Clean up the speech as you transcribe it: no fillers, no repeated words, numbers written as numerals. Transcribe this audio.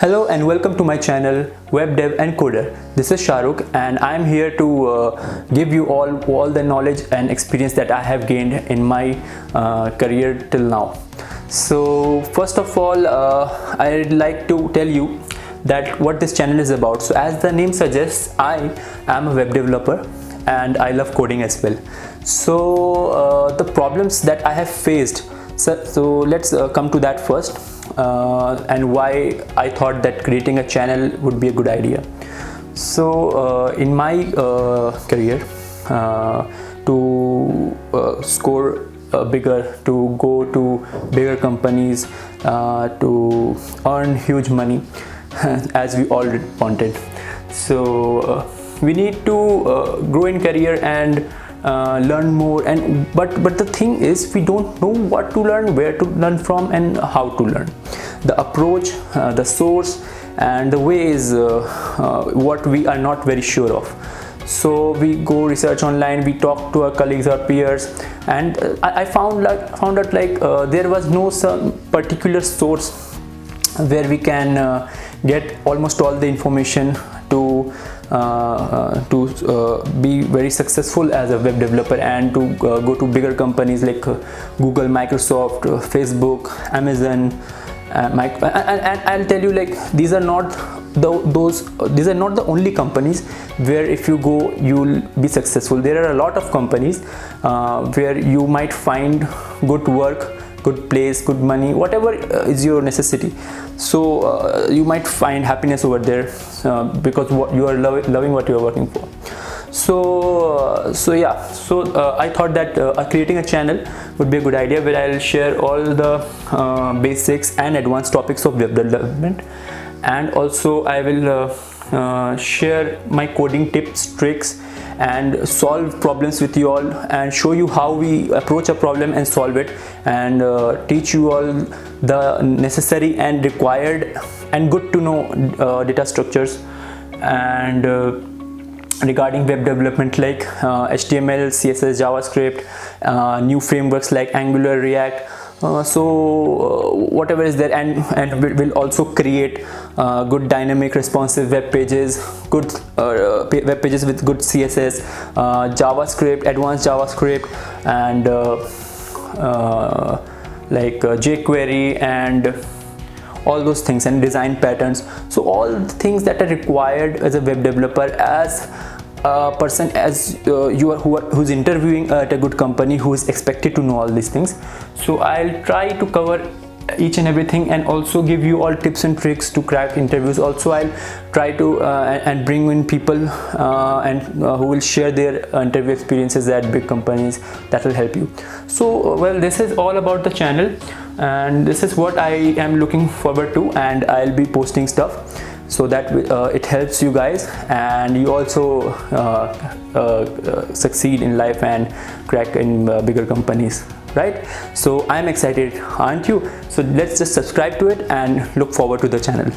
Hello and welcome to my channel Web Dev and Coder. This is Shahrukh and I am here to give you all the knowledge and experience that I have gained in my career till now. So first of all, I'd like to tell you that what this channel is about. So as the name suggests, I am a web developer and I love coding as well. So the problems that I have faced, so let's come to that first. And why I thought that creating a channel would be a good idea. So in my career, to score bigger, to go to bigger companies, to earn huge money as we all wanted. So we need to grow in career and learn more, but the thing is, we don't know what to learn, where to learn from, and how to learn. The approach, the source, and the way is what we are not very sure of. So we go research online, we talk to our colleagues or peers, and I found out there was no some particular source where we can get almost all the information to be very successful as a web developer and to go to bigger companies like Google, Microsoft, Facebook, Amazon, and I'll tell you, like, these are not the only companies where if you go you'll be successful. There are a lot of companies where you might find good work, good place, good money, whatever is your necessity. So you might find happiness over there because you are loving what you are working for. So I thought that creating a channel would be a good idea where I'll share all the basics and advanced topics of web development, and also I will share my coding tips, tricks, and solve problems with you all, and show you how we approach a problem and solve it, and teach you all the necessary and required and good to know data structures and regarding web development, like HTML, CSS, JavaScript, new frameworks like Angular, React. So whatever is there, and we'll also create good dynamic responsive web pages, good web pages with good CSS, JavaScript, advanced JavaScript, and like jQuery and all those things, and design patterns. So all the things that are required as a web developer, as a person as who's interviewing at a good company, who is expected to know all these things. So I'll try to cover each and everything, and also give you all tips and tricks to crack interviews. Also I'll try to and bring in people who will share their interview experiences at big companies. That will help you. So well, this is all about the channel, and this is what I am looking forward to, and I'll be posting stuff so that it helps you guys, and you also succeed in life and crack in bigger companies, right? So I'm excited, aren't you? So let's just subscribe to it and look forward to the channel.